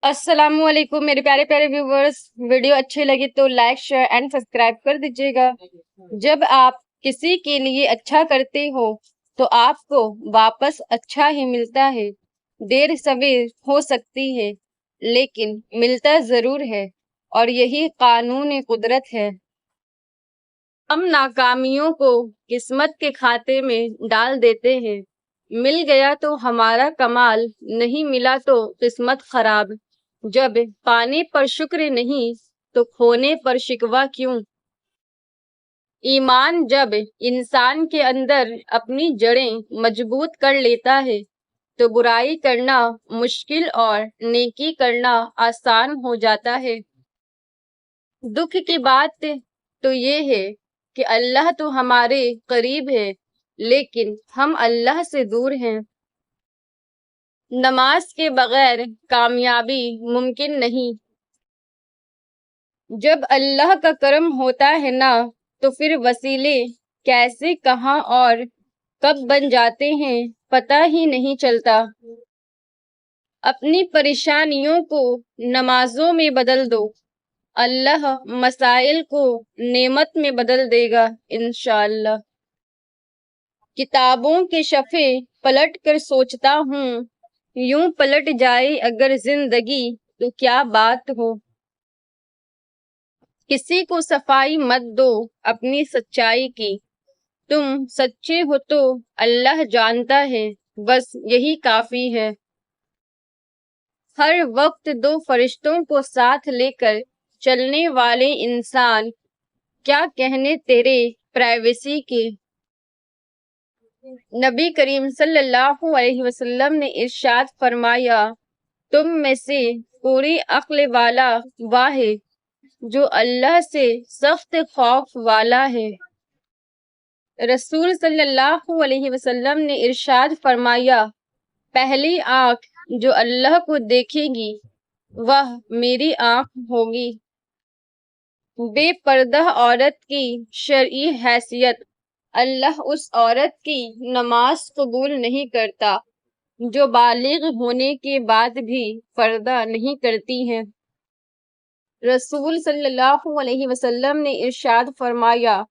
السلام علیکم میرے پیارے پیارے ویورز، ویڈیو اچھی لگی تو لائک شیئر اینڈ سبسکرائب کر دیجیے گا۔ جب آپ کسی کے لیے اچھا کرتے ہو تو آپ کو واپس اچھا ہی ملتا ہے۔ دیر سویر ہو سکتی ہے لیکن ملتا ضرور ہے، اور یہی قانون قدرت ہے۔ ہم ناکامیوں کو قسمت کے کھاتے میں ڈال دیتے ہیں۔ مل گیا تو ہمارا کمال، نہیں ملا تو قسمت خراب۔ جب پانے پر شکر نہیں تو کھونے پر شکوہ کیوں؟ ایمان جب انسان کے اندر اپنی جڑیں مضبوط کر لیتا ہے تو برائی کرنا مشکل اور نیکی کرنا آسان ہو جاتا ہے۔ دکھ کی بات تو یہ ہے کہ اللہ تو ہمارے قریب ہے لیکن ہم اللہ سے دور ہیں۔ نماز کے بغیر کامیابی ممکن نہیں۔ جب اللہ کا کرم ہوتا ہے نا تو پھر وسیلے کیسے، کہاں اور کب بن جاتے ہیں پتہ ہی نہیں چلتا۔ اپنی پریشانیوں کو نمازوں میں بدل دو، اللہ مسائل کو نعمت میں بدل دے گا انشاءاللہ۔ کتابوں کے صفحے پلٹ کر سوچتا ہوں، یوں پلٹ جائے اگر زندگی تو کیا بات ہو۔ کسی کو صفائی مت دو اپنی سچائی کی، تم سچے ہو تو اللہ جانتا ہے، بس یہی کافی ہے۔ ہر وقت دو فرشتوں کو ساتھ لے کر چلنے والے انسان، کیا کہنے تیرے پرائیویسی کے۔ نبی کریم صلی اللہ علیہ وسلم نے ارشاد فرمایا، تم میں سے پوری عقل والا وہ ہے جو اللہ سے سخت خوف والا ہے۔ رسول صلی اللہ علیہ وسلم نے ارشاد فرمایا، پہلی آنکھ جو اللہ کو دیکھے گی وہ میری آنکھ ہوگی۔ بے پردہ عورت کی شرعی حیثیت، اللہ اس عورت کی نماز قبول نہیں کرتا جو بالغ ہونے کے بعد بھی پردہ نہیں کرتی ہے۔ رسول صلی اللہ علیہ وسلم نے ارشاد فرمایا،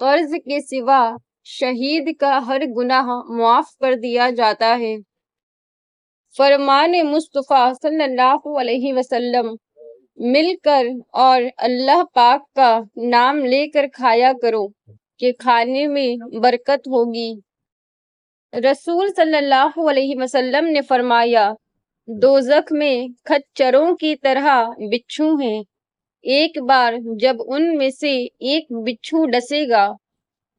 قرض کے سوا شہید کا ہر گناہ معاف کر دیا جاتا ہے۔ فرمان مصطفیٰ صلی اللہ علیہ وسلم، مل کر اور اللہ پاک کا نام لے کر کھایا کرو کہ کھانے میں برکت ہوگی۔ رسول صلی اللہ علیہ وسلم نے فرمایا، دوزخ میں کھچروں کی طرح بچھو ہیں، ایک بار جب ان میں سے ایک بچھو ڈسے گا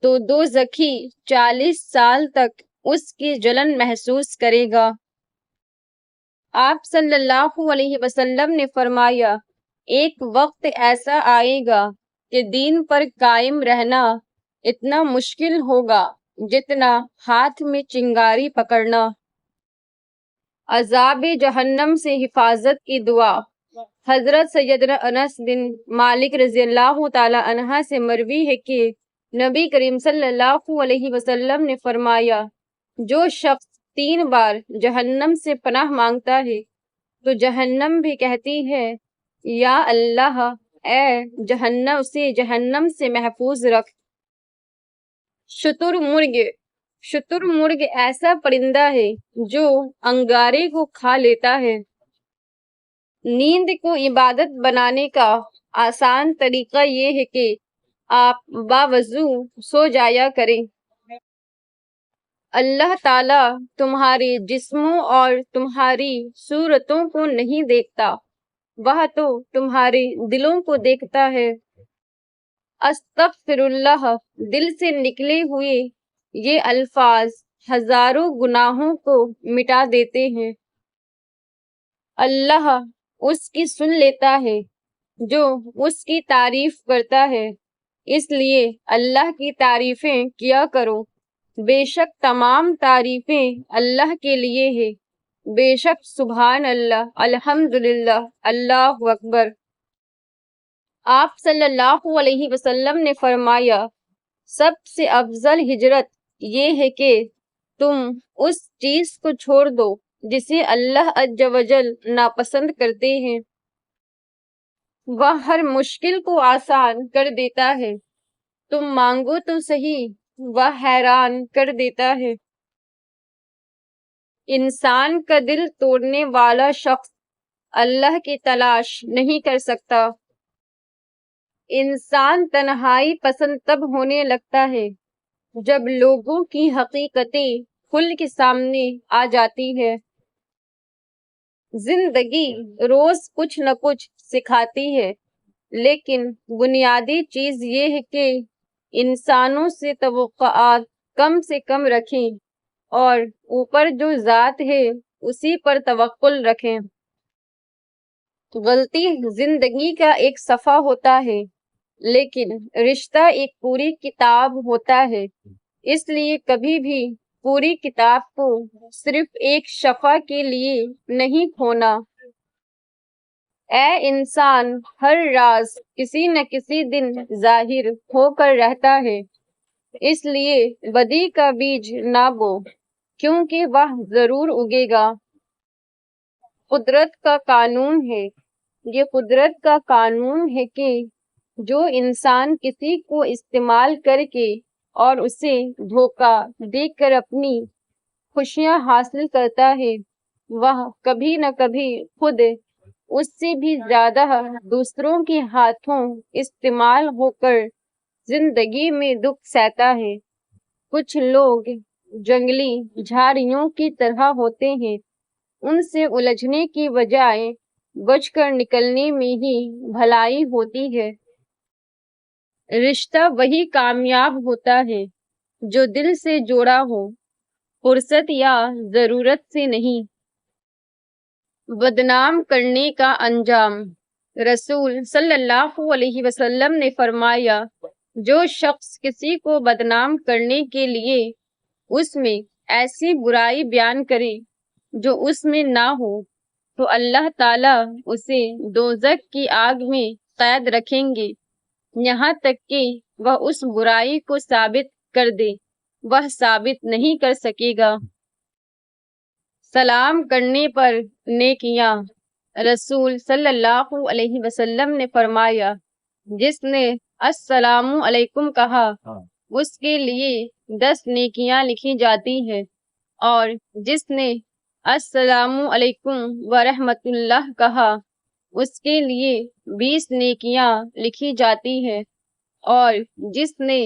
تو دوزخی 40 سال تک اس کی جلن محسوس کرے گا۔ آپ صلی اللہ علیہ وسلم نے فرمایا، ایک وقت ایسا آئے گا کہ دین پر قائم رہنا اتنا مشکل ہوگا جتنا ہاتھ میں چنگاری پکڑنا۔ عذاب جہنم سے حفاظت کی دعا۔ حضرت سیدنا انس بن مالک رضی اللہ تعالی عنہ سے مروی ہے کہ نبی کریم صلی اللہ علیہ وسلم نے فرمایا، جو شخص 3 بار جہنم سے پناہ مانگتا ہے تو جہنم بھی کہتی ہے، یا اللہ، اے جہنم سے محفوظ رکھ۔ شتر مرغ ایسا پرندہ ہے جو انگارے کو کھا لیتا ہے۔ نیند کو عبادت بنانے کا آسان طریقہ یہ ہے کہ آپ باوضو سو جایا کریں۔ اللہ تعالیٰ تمہارے جسموں اور تمہاری صورتوں کو نہیں دیکھتا، وہ تو تمہارے دلوں کو دیکھتا ہے۔ استغفر اللہ، دل سے نکلے ہوئے یہ الفاظ ہزاروں گناہوں کو مٹا دیتے ہیں۔ اللہ اس کی سن لیتا ہے جو اس کی تعریف کرتا ہے، اس لیے اللہ کی تعریفیں کیا کرو۔ بے شک تمام تعریفیں اللہ کے لیے ہے، بے شک سبحان اللہ، الحمدللہ، اللہ اکبر۔ آپ صلی اللہ علیہ وسلم نے فرمایا، سب سے افضل ہجرت یہ ہے کہ تم اس چیز کو چھوڑ دو جسے اللہ عز و جل ناپسند کرتے ہیں۔ وہ ہر مشکل کو آسان کر دیتا ہے، تم مانگو تو صحیح، وہ حیران کر دیتا ہے۔ انسان کا دل توڑنے والا شخص اللہ کی تلاش نہیں کر سکتا۔ انسان تنہائی پسند تب ہونے لگتا ہے جب لوگوں کی حقیقتیں کھل کے سامنے آ جاتی ہے۔ زندگی روز کچھ نہ کچھ سکھاتی ہے، لیکن بنیادی چیز یہ ہے کہ انسانوں سے توقعات کم سے کم رکھیں اور اوپر جو ذات ہے اسی پر توکل رکھیں۔ غلطی زندگی کا ایک صفحہ ہوتا ہے، لیکن رشتہ ایک پوری کتاب ہوتا ہے، اس لیے کبھی بھی پوری کتاب کو صرف ایک صفحہ کے لیے نہیں کھونا۔ اے انسان، ہر راز کسی نہ کسی دن ظاہر ہو کر رہتا ہے، اس لیے بدی کا بیج نہ بو، کیونکہ وہ ضرور اگے گا۔ قدرت کا قانون ہے، یہ قدرت کا قانون ہے کہ جو انسان کسی کو استعمال کر کے اور اسے دھوکہ دے کر اپنی خوشیاں حاصل کرتا ہے، وہ کبھی نہ کبھی خود اس سے بھی زیادہ دوسروں کے ہاتھوں استعمال ہو کر زندگی میں دکھ سہتا ہے۔ کچھ لوگ جنگلی جھاڑیوں کی طرح ہوتے ہیں، ان سے الجھنے کی بجائے بچ کر نکلنے میں ہی بھلائی ہوتی ہے۔ رشتہ وہی کامیاب ہوتا ہے جو دل سے جوڑا ہو، فرصت یا ضرورت سے نہیں۔ بدنام کرنے کا انجام۔ رسول صلی اللہ علیہ وسلم نے فرمایا، جو شخص کسی کو بدنام کرنے کے لیے اس میں ایسی برائی بیان کرے جو اس میں نہ ہو، تو اللہ تعالیٰ اسے دوزخ کی آگ میں قید رکھیں گے یہاں تک کہ وہ اس برائی کو ثابت کر دے۔ وہ ثابت نہیں کر سکے گا۔ سلام کرنے پر نیکیاں۔ رسول صلی اللہ علیہ وسلم نے فرمایا، جس نے السلام علیکم کہا اس کے لیے 10 نیکیاں لکھی جاتی ہیں، اور جس نے السلام علیکم ورحمۃ اللہ کہا اس کے لیے 20 نیکیاں لکھی جاتی ہیں، اور جس نے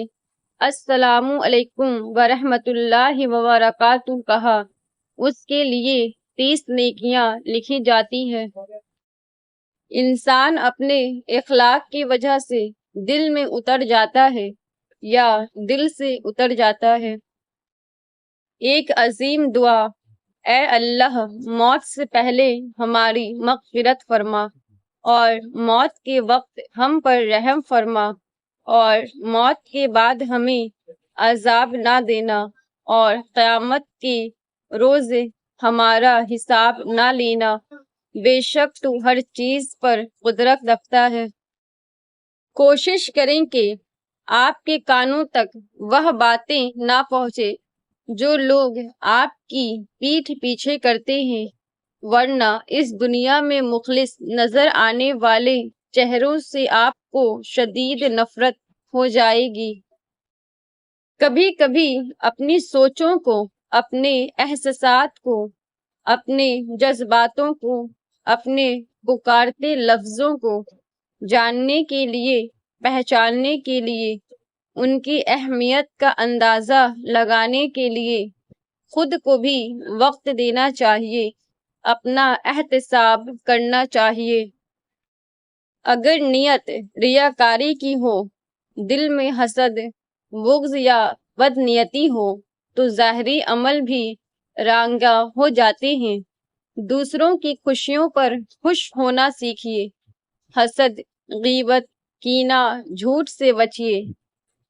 السلام علیکم ورحمۃ اللہ وبرکاتہ کہا اس کے لیے 30 نیکیاں لکھی جاتی ہیں۔ انسان اپنے اخلاق کی وجہ سے دل میں اتر جاتا ہے یا دل سے اتر جاتا ہے۔ ایک عظیم دعا۔ اے اللہ، موت سے پہلے ہماری مغفرت فرما، اور موت کے وقت ہم پر رحم فرما، اور موت کے بعد ہمیں عذاب نہ دینا، اور قیامت کے روز ہمارا حساب نہ لینا، بے شک تو ہر چیز پر قدرت رکھتا ہے۔ کوشش کریں کہ آپ کے کانوں تک وہ باتیں نہ پہنچے جو لوگ آپ کی پیٹھ پیچھے کرتے ہیں، ورنہ اس دنیا میں مخلص نظر آنے والے چہروں سے آپ کو شدید نفرت ہو جائے گی۔ کبھی کبھی اپنی سوچوں کو، اپنے احساسات کو، اپنے جذباتوں کو، اپنے پکارتے لفظوں کو جاننے کے لیے، پہچاننے کے لیے، ان کی اہمیت کا اندازہ لگانے کے لیے خود کو بھی وقت دینا چاہیے، اپنا احتساب کرنا چاہیے۔ اگر نیت ریاکاری کی ہو، دل میں حسد، بغض یا بدنیتی ہو، تو ظاہری عمل بھی رنگا ہو جاتے ہیں۔ دوسروں کی خوشیوں پر خوش ہونا سیکھیے۔ حسد، غیبت، کینہ، جھوٹ سے بچیے۔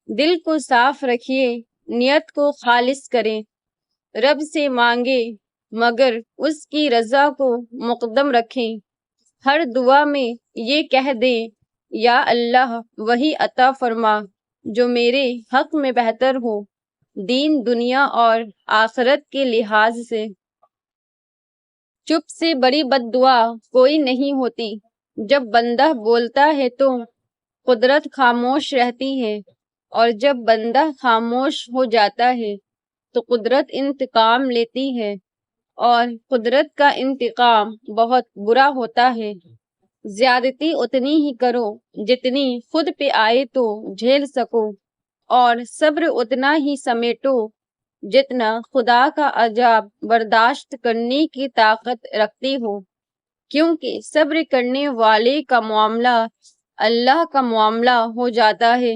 دل کو صاف رکھیے، نیت کو خالص کریں، رب سے مانگے مگر اس کی رضا کو مقدم رکھیں۔ ہر دعا میں یہ کہہ دیں، یا اللہ وہی عطا فرما جو میرے حق میں بہتر ہو، دین، دنیا اور آخرت کے لحاظ سے۔ چپ سے بڑی بد دعا کوئی نہیں ہوتی۔ جب بندہ بولتا ہے تو قدرت خاموش رہتی ہے، اور جب بندہ خاموش ہو جاتا ہے تو قدرت انتقام لیتی ہے، اور قدرت کا انتقام بہت برا ہوتا ہے۔ زیادتی اتنی ہی کرو جتنی خود پہ آئے تو جھیل سکو، اور صبر اتنا ہی سمیٹو جتنا خدا کا عذاب برداشت کرنے کی طاقت رکھتی ہو، کیونکہ صبر کرنے والے کا معاملہ اللہ کا معاملہ ہو جاتا ہے۔